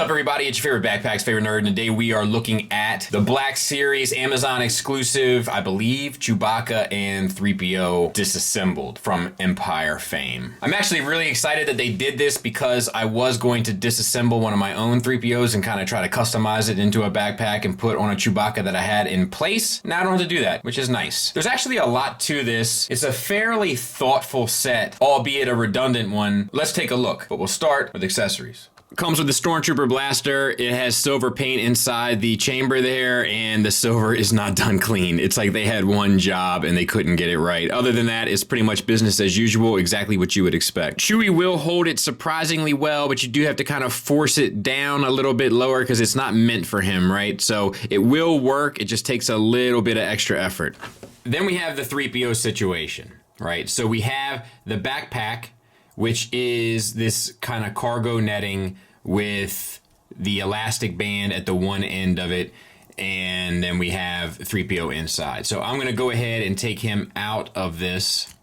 up, everybody? It's your favorite backpacks, favorite nerd, and today we are looking at the Black Series Amazon exclusive, I believe, Chewbacca and 3PO disassembled from Empire fame. I'm actually really excited that they did this because I was going to disassemble one of my own 3POs and kind of try to customize it into a backpack and put on a Chewbacca that I had in place. Now I don't have to do that, which is nice. There's actually a lot to this. It's a fairly thoughtful set, albeit a redundant one. Let's take a look, but we'll start with accessories. Comes with the Stormtrooper blaster. It has silver paint inside the chamber there, and the silver is not done clean. It's like they had one job and they couldn't get it right. Other than that, it's pretty much business as usual, exactly what you would expect. Chewie will hold it surprisingly well, but you do have to kind of force it down a little bit lower because it's not meant for him, right? So it will work, it just takes a little bit of extra effort. Then we have the 3PO situation, right? So we have the backpack, which is this kind of cargo netting with the elastic band at the one end of it, and then we have 3PO inside. So I'm going to go ahead and take him out of this.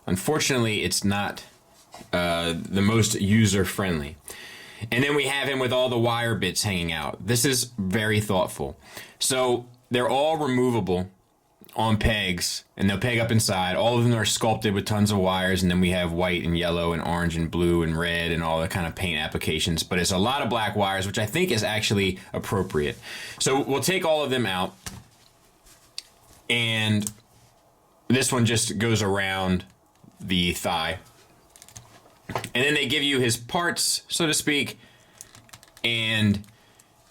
Unfortunately, it's not the most user-friendly. And then we have him with all the wire bits hanging out. This is very thoughtful. So they're all removable on pegs, and they'll peg up inside. All of them are sculpted with tons of wires, and then we have white and yellow and orange and blue and red and all the kind of paint applications, but it's a lot of black wires, which I think is actually appropriate. So we'll take all of them out, and this one just goes around the thigh. And then they give you his parts, so to speak, and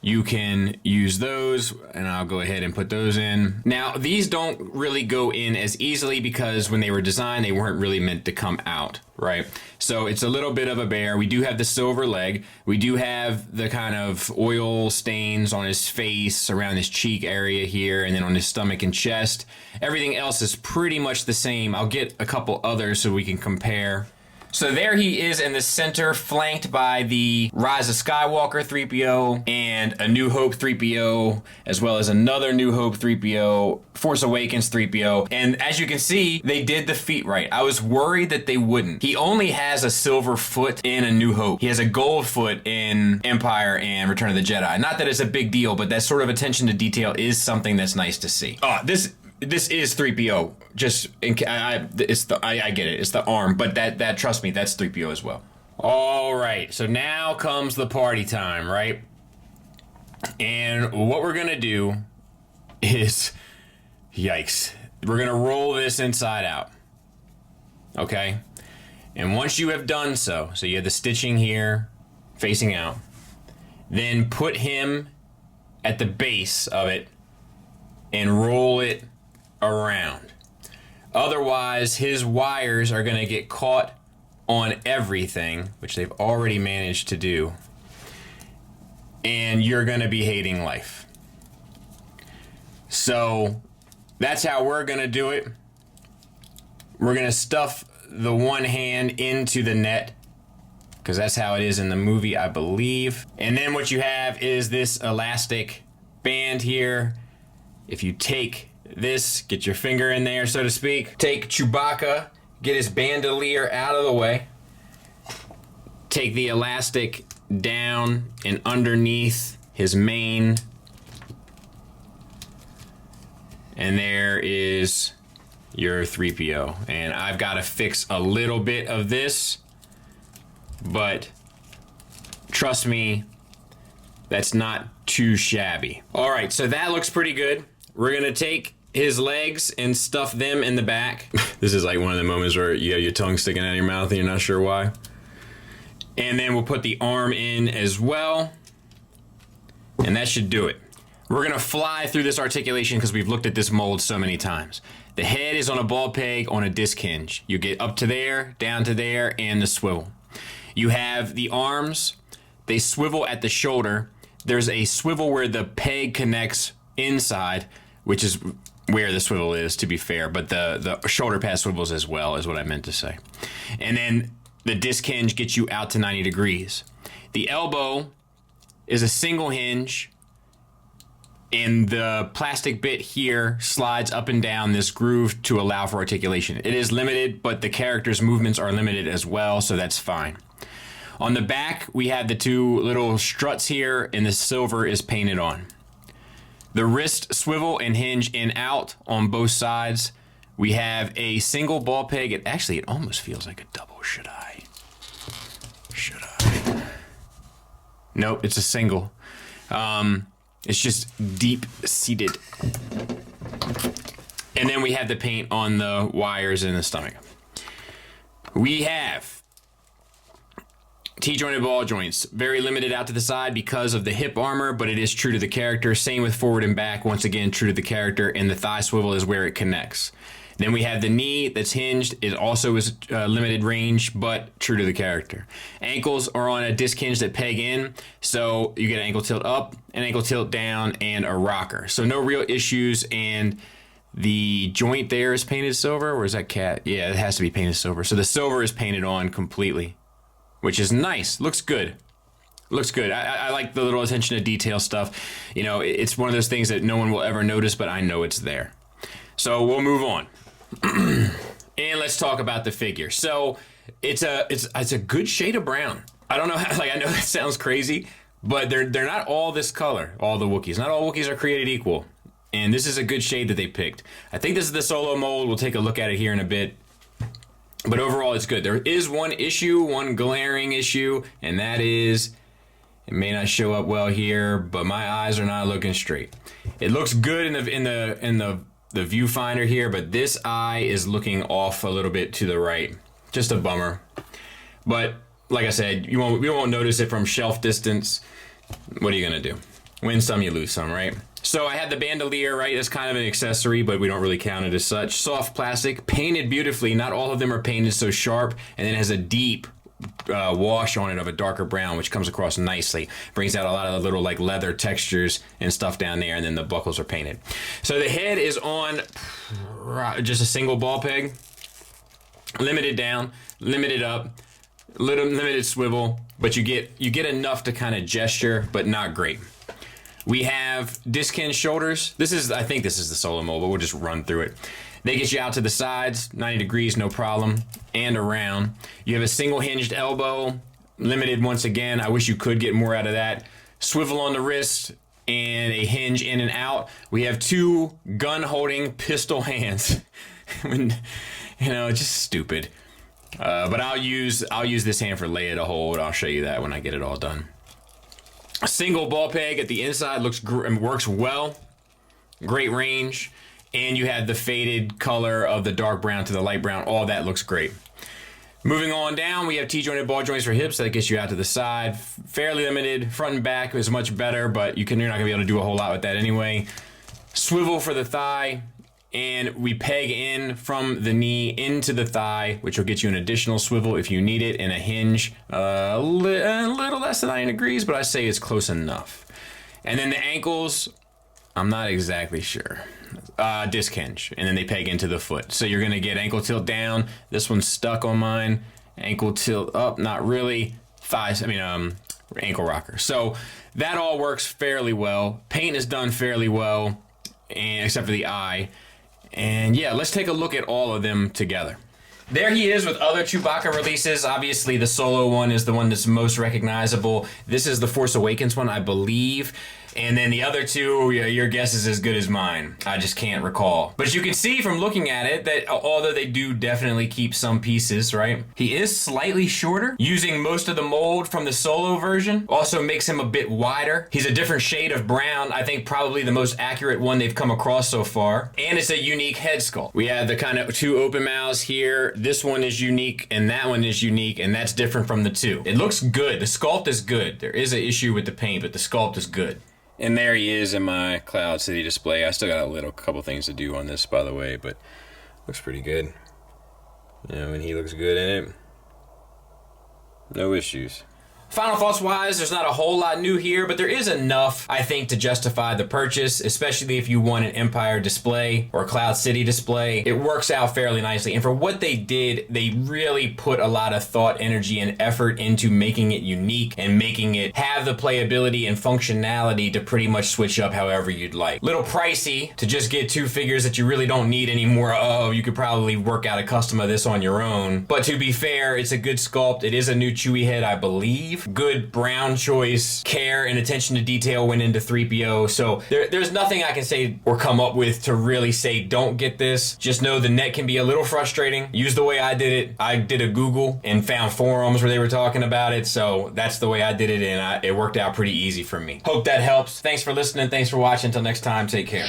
you can use those, and I'll go ahead and put those in. Now, these don't really go in as easily because when they were designed, they weren't really meant to come out, right? So it's a little bit of a bear. We do have the silver leg. We do have the kind of oil stains on his face, around his cheek area here, and then on his stomach and chest. Everything else is pretty much the same. I'll get a couple others so we can compare. So there he is in the center, flanked by the Rise of Skywalker 3PO and a New Hope 3PO, as well as another New Hope 3PO, Force Awakens 3PO. And as you can see, they did the feet right. I was worried that they wouldn't. He only has a silver foot in A New Hope. He has a gold foot in Empire and Return of the Jedi. Not that it's a big deal, but that sort of attention to detail is something that's nice to see. This is 3PO. Just I get it. It's the arm, but that trust me, that's 3PO as well. All right, so now comes the party time, right? And what we're gonna do is, yikes, we're gonna roll this inside out. Okay, and once you have done so you have the stitching here, facing out, then put him at the base of it and roll it around. Otherwise, his wires are going to get caught on everything, which they've already managed to do, and you're going to be hating life. So that's how we're going to do it. We're going to stuff the one hand into the net, because that's how it is in the movie, I believe. And then what you have is this elastic band here. If you take this, get your finger in there, so to speak. Take Chewbacca, get his bandolier out of the way. Take the elastic down and underneath his mane. And there is your 3PO. And I've got to fix a little bit of this, but trust me, that's not too shabby. All right, so that looks pretty good. We're gonna take his legs and stuff them in the back. This is like one of the moments where you have your tongue sticking out of your mouth and you're not sure why. And then we'll put the arm in as well. And that should do it. We're gonna fly through this articulation because we've looked at this mold so many times. The head is on a ball peg on a disc hinge. You get up to there, down to there, and the swivel. You have the arms, they swivel at the shoulder. There's a swivel where the peg connects inside, which is where the swivel is, to be fair, but the shoulder pad swivels as well, is what I meant to say. And then the disc hinge gets you out to 90 degrees. The elbow is a single hinge, and the plastic bit here slides up and down this groove to allow for articulation. It is limited, but the character's movements are limited as well, so that's fine. On the back, we have the two little struts here, and the silver is painted on. The wrist swivel and hinge in out on both sides. We have a single ball peg. It almost feels like a double. Should I? Nope, it's a single. It's just deep seated. And then we have the paint on the wires in the stomach. We have T-jointed ball joints, very limited out to the side because of the hip armor, but it is true to the character. Same with forward and back, once again, true to the character, and the thigh swivel is where it connects. Then we have the knee that's hinged. It also is limited range, but true to the character. Ankles are on a disc hinge that peg in, so you get an ankle tilt up, an ankle tilt down, and a rocker. So no real issues, and the joint there is painted silver. Or is that cat? Yeah, it has to be painted silver. So the silver is painted on completely, which is nice. Looks good. Looks good. I like the little attention to detail stuff. You know, it's one of those things that no one will ever notice, but I know it's there. So we'll move on. And let's talk about the figure. So it's a good shade of brown. I don't know how, I know that sounds crazy, but they're not all this color, all the Wookiees. Not all Wookiees are created equal. And this is a good shade that they picked. I think this is the solo mold. We'll take a look at it here in a bit. But overall, it's good. There is one issue, one glaring issue, and that is, it may not show up well here, but my eyes are not looking straight. It looks good in the viewfinder here, but this eye is looking off a little bit to the right. Just a bummer. But like I said, we won't notice it from shelf distance. What are you gonna do? Win some, you lose some, right? So I had the bandolier, right? It's kind of an accessory, but we don't really count it as such. Soft plastic, painted beautifully. Not all of them are painted so sharp, and it has a deep wash on it of a darker brown, which comes across nicely. Brings out a lot of the little like leather textures and stuff down there, and then the buckles are painted. So the head is on just a single ball peg, limited down, limited up, limited swivel, but you get enough to kind of gesture, but not great. We have disc hinge shoulders. I think this is the solo mold, but we'll just run through it. They get you out to the sides, 90 degrees, no problem, and around. You have a single hinged elbow, limited once again. I wish you could get more out of that. Swivel on the wrist and a hinge in and out. We have two gun-holding pistol hands. Just stupid. But I'll use this hand for Leia to hold. I'll show you that when I get it all done. A single ball peg at the inside works well. Great range. And you have the faded color of the dark brown to the light brown. All that looks great. Moving on down, we have T-jointed ball joints for hips. That gets you out to the side. Fairly limited. Front and back is much better, but you're not going to be able to do a whole lot with that anyway. Swivel for the thigh. And we peg in from the knee into the thigh, which will get you an additional swivel if you need it, and a hinge a little less than 90 degrees, but I say it's close enough. And then the ankles, I'm not exactly sure. Disc hinge, and then they peg into the foot. So you're going to get ankle tilt down. This one's stuck on mine. Ankle tilt up, not really. Ankle rocker. So that all works fairly well. Paint is done fairly well, and except for the eye. And yeah, let's take a look at all of them together. There he is with other Chewbacca releases. Obviously, the solo one is the one that's most recognizable. This is the Force Awakens one, I believe. And then the other two, your guess is as good as mine. I just can't recall. But you can see from looking at it that although they do definitely keep some pieces, right? He is slightly shorter. Using most of the mold from the solo version also makes him a bit wider. He's a different shade of brown. I think probably the most accurate one they've come across so far. And it's a unique head sculpt. We have the kind of two open mouths here. This one is unique and that one is unique, and that's different from the two. It looks good. The sculpt is good. There is an issue with the paint, but the sculpt is good. And there he is in my Cloud City display. I still got a couple things to do on this, by the way, but looks pretty good. And he looks good in it. No issues. Final thoughts wise, there's not a whole lot new here, but there is enough, I think, to justify the purchase, especially if you want an Empire display or a Cloud City display. It works out fairly nicely, and for what they did, they really put a lot of thought, energy, and effort into making it unique and making it have the playability and functionality to pretty much switch up however you'd like. Little pricey to just get two figures that you really don't need any more of. You could probably work out a custom of this on your own, but to be fair, it's a good sculpt. It is a new Chewie head, I believe. Good brown choice, care and attention to detail went into 3PO, so there's nothing I can say or come up with to really say don't get this. Just know the net can be a little frustrating. Use the way I did it. I did a Google and found forums where they were talking about it, so that's the way I did it, and it worked out pretty easy for me. Hope that helps. Thanks for listening. Thanks for watching. Until next time, take care.